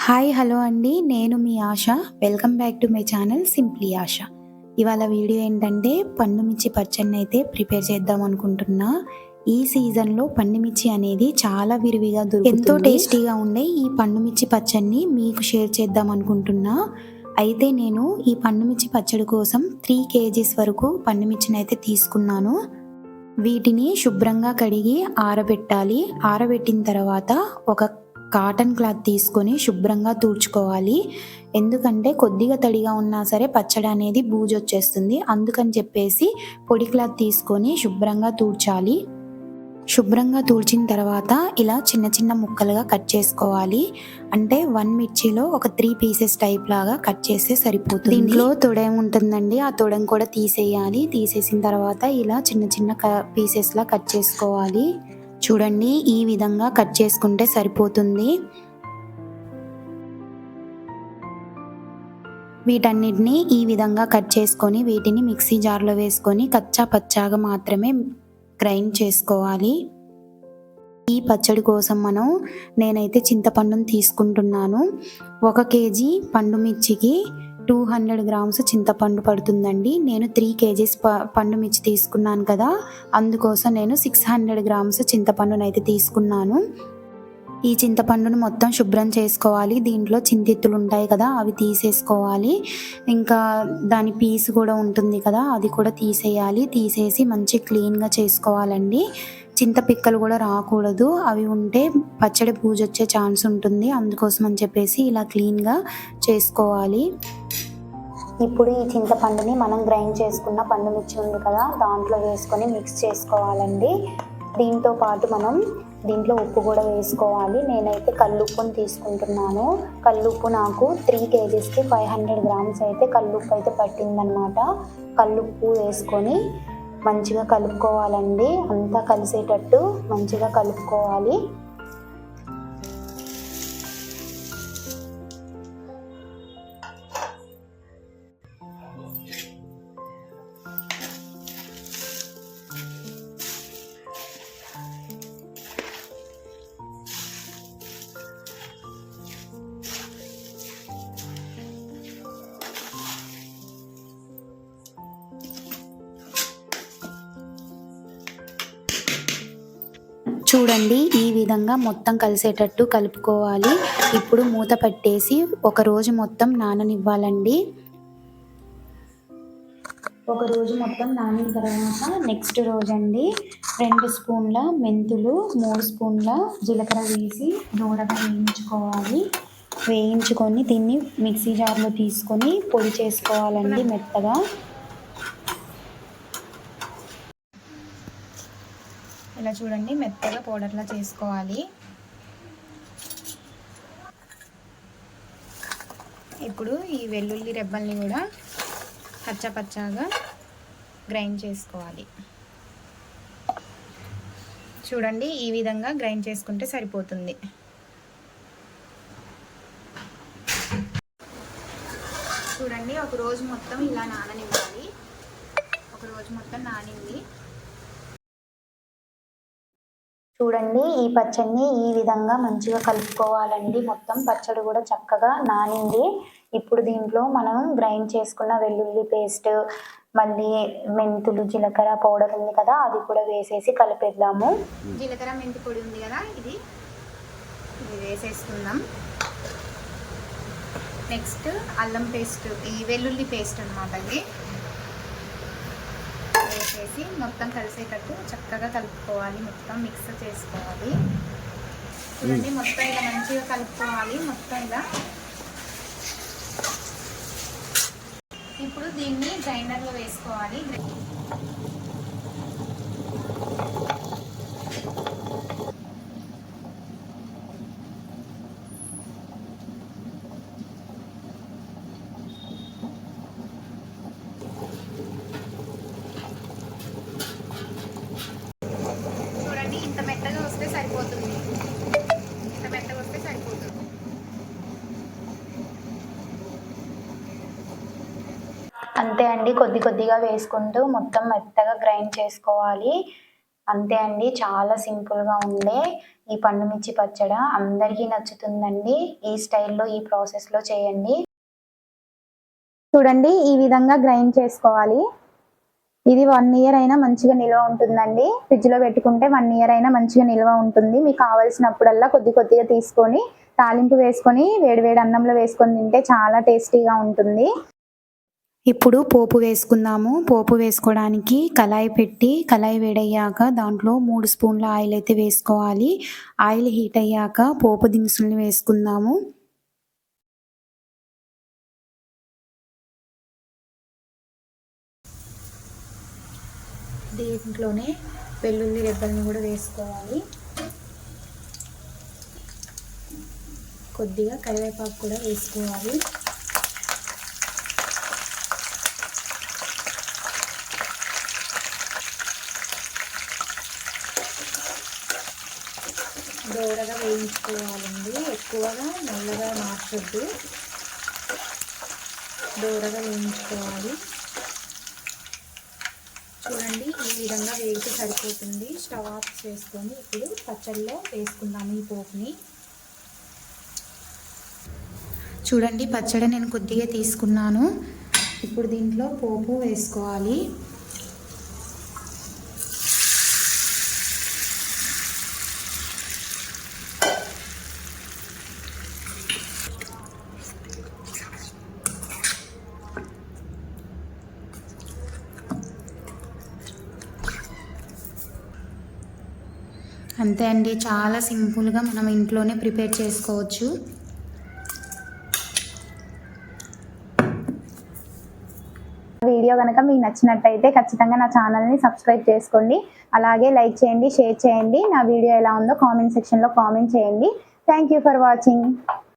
Hi hello అండి. నేను మీ Asha. Welcome back to my channel simply Asha. ఇవాళ వీడియో ఏంటంటే పండుమిర్చి పచ్చడిని అయితే ప్రిపేర్ చేద్దాం అనుకుంటున్నా. ఈ సీజన్లో పండుమిర్చి అనేది చాలా విరివిగా దొరుకుతుంది. ఎంతో టేస్టీగా ఉండే ఈ పండుమిర్చి పచ్చడిని మీకు షేర్ చేద్దాం అనుకుంటున్నా. అయితే నేను ఈ పండుమిర్చి పచ్చడి కోసం 3 kgs వరకు పండుమిర్చిని అయితే తీసుకున్నాను. వీటిని శుభ్రంగా కడిగి ఆరబెట్టాలి. ఆరబెట్టిన తర్వాత ఒక కాటన్ క్లాత్ తీసుకొని శుభ్రంగా తుడుచుకోవాలి. ఎందుకంటే కొద్దిగా తడిగా ఉన్నా సరే పచ్చడి అనేది బూజొచ్చేస్తుంది. అందుకని చెప్పేసి పొడి క్లాత్ తీసుకొని శుభ్రంగా తుడచాలి. శుభ్రంగా తుడిచిన తర్వాత ఇలా చిన్న చిన్న ముక్కలుగా కట్ చేసుకోవాలి. అంటే 1 మిర్చిలో ఒక 3 పీసెస్ టైప్ లాగా కట్ చేస్తే సరిపోతుంది. దీంట్లో తొడెం ఉంటుందండి, ఆ తొడెం కూడా తీసేయాలి. తీసేసిన తర్వాత ఇలా చిన్న చిన్న పీసెస్లా కట్ చేసుకోవాలి. చూడండి, ఈ విధంగా కట్ చేసుకుంటే సరిపోతుంది. వీటన్నిటిని ఈ విధంగా కట్ చేసుకొని వీటిని మిక్సీ జార్లో వేసుకొని కచ్చా పచ్చాగా మాత్రమే గ్రైండ్ చేసుకోవాలి. ఈ పచ్చడి కోసం నేనైతే చింతపండును తీసుకుంటున్నాను. 1 kg పండుమిర్చికి 200 grams చింతపండు పడుతుందండి. నేను 3 kgs పండుమిర్చి తీసుకున్నాను కదా, అందుకోసం నేను 600 grams చింతపండునైతే తీసుకున్నాను. ఈ చింతపండును మొత్తం శుభ్రం చేసుకోవాలి. దీంట్లో చింతిత్తులు ఉంటాయి కదా, అవి తీసేసుకోవాలి. ఇంకా దాని పీసు కూడా ఉంటుంది కదా, అది కూడా తీసేయాలి. తీసేసి మంచి క్లీన్గా చేసుకోవాలండి. చింత పిక్కలు కూడా రాకూడదు, అవి ఉంటే పచ్చడి బూజొచ్చే ఛాన్స్ ఉంటుంది. అందుకోసం అని చెప్పేసి ఇలా క్లీన్గా చేసుకోవాలి. ఇప్పుడు ఈ చింతపండుని మనం గ్రైండ్ చేసుకున్న పండుమిర్చి ఉంది కదా, దాంట్లో వేసుకొని మిక్స్ చేసుకోవాలండి. దీంతో పాటు దీంట్లో ఉప్పు కూడా వేసుకోవాలి. నేనైతే కల్లుప్పుని తీసుకుంటున్నాను. కల్లుప్పు నాకు 3 kgsకి 500 grams అయితే కల్లుప్పు అయితే పట్టిందనమాట. కల్లుప్పు వేసుకొని మంచిగా కలుపుకోవాలండి. అంతా కలిసేటట్టు మంచిగా కలుపుకోవాలి. చూడండి, ఈ విధంగా మొత్తం కలిసేటట్టు కలుపుకోవాలి. ఇప్పుడు మూత పెట్టేసి ఒక రోజు మొత్తం నాననివ్వాలండి. ఒక రోజు మొత్తం నానిన తర్వాత నెక్స్ట్ రోజు అండి 2 స్పూన్ల మెంతులు, 3 స్పూన్ల జీలకర్ర వేసి దూరగా వేయించుకోవాలి. వేయించుకొని దీన్ని మిక్సీ జార్లో తీసుకొని పొడి చేసుకోవాలండి మెత్తగా. ఇలా చూడండి, మెత్తగా పౌడర్లా చేసుకోవాలి. ఇప్పుడు ఈ వెల్లుల్లి రెబ్బల్ని కూడా పచ్చగా గ్రైండ్ చేసుకోవాలి. చూడండి, ఈ విధంగా గ్రైండ్ చేసుకుంటే సరిపోతుంది. చూడండి, ఒక రోజు మొత్తం ఇలా నాననివ్వాలి. ఒక రోజు మొత్తం నానింది. చూడండి, ఈ పచ్చడిని ఈ విధంగా మంచిగా కలుపుకోవాలండి. మొత్తం పచ్చడి కూడా చక్కగా నానింది. ఇప్పుడు దీంట్లో మనం గ్రైండ్ చేసుకున్న వెల్లుల్లి పేస్ట్, మళ్ళీ మెంతులు, జీలకర్ర పౌడర్ ఉంది కదా, అది కూడా వేసేసి కలిపేద్దాము. జీలకర్ర మెంతి పొడి ఉంది కదా, ఇది వేసేసుకుందాం. నెక్స్ట్ అల్లం పేస్ట్, ఈ వెల్లుల్లి పేస్ట్ అన్నమాట, ఇది వేసేసి మొత్తం కలిసేటట్టు చక్కగా కలుపుకోవాలి. మొత్తం మిక్స్ చేసుకోవాలి. చూడండి, మొత్తం ఇలా మంచిగా కలుపుకోవాలి. మొత్తం ఇలా ఇప్పుడు దీన్ని గ్రైండర్లో వేసుకోవాలి. ఇంత మెత్తగా వస్తే సరిపోతుంది. ఇంత మెత్తగా వస్తే సరిపోతుంది. అంతే అండి, కొద్దిగా వేసుకుంటూ మొత్తం మెత్తగా గ్రైండ్ చేసుకోవాలి. అంతే అండి. చాలా సింపుల్‌గా ఉండే ఈ పండు మిర్చి పచ్చడ అందరికీ నచ్చుతుందండి. ఈ స్టైల్‌లో, ఈ ప్రాసెస్‌లో చేయండి. చూడండి ఈ విధంగా గ్రైండ్ చేసుకోవాలి. ఇది 1 ఇయర్ అయినా మంచిగా నిల్వ ఉంటుందండి. ఫ్రిడ్జ్‌లో పెట్టుకుంటే 1 ఇయర్ అయినా మంచిగా నిల్వ ఉంటుంది. మీకు కావాల్సినప్పుడల్లా కొద్ది కొద్దిగా తీసుకొని తాలింపు వేసుకొని వేడి వేడి అన్నంలో వేసుకొని తింటే చాలా టేస్టీగా ఉంటుంది. ఇప్పుడు పోపు వేసుకుందాము. పోపు వేసుకోవడానికి కళాయి పెట్టి, కళాయి వేడయ్యాక దాంట్లో 3 స్పూన్ల ఆయిల్ అయితే వేసుకోవాలి. ఆయిల్ హీట్ అయ్యాక పోపు దినుసుల్ని వేసుకుందాము. దీంట్లోనే వెల్లుల్లి రెబ్బల్ని కూడా వేసుకోవాలి. కొద్దిగా కరివేపాకు కూడా వేసుకోవాలి. దోరగా వేయించుకోవాలండి. ఎక్కువగా నల్లగా మార్చొద్దు. దోరగా వేయించుకోవాలి. చూడండి ఈ విధంగా వేగితే సరిపోతుంది. స్టవ్ ఆఫ్ చేసుకొని ఇప్పుడు పచ్చడిలో వేసుకుందాము ఈ పోపుని. చూడండి పచ్చడి నేను కొద్దిగా తీసుకున్నాను. ఇప్పుడు దీంట్లో పోపు వేసుకోవాలి. అంతే అండి, చాలా సింపుల్గా మనం ఇంట్లోనే ప్రిపేర్ చేసుకోవచ్చు. వీడియో కనుక మీకు నచ్చినట్టయితే ఖచ్చితంగా నా ఛానల్ని సబ్స్క్రైబ్ చేసుకోండి. అలాగే లైక్ చేయండి, షేర్ చేయండి. నా వీడియో ఎలా ఉందో కామెంట్ సెక్షన్లో కామెంట్ చేయండి. Thank you for watching.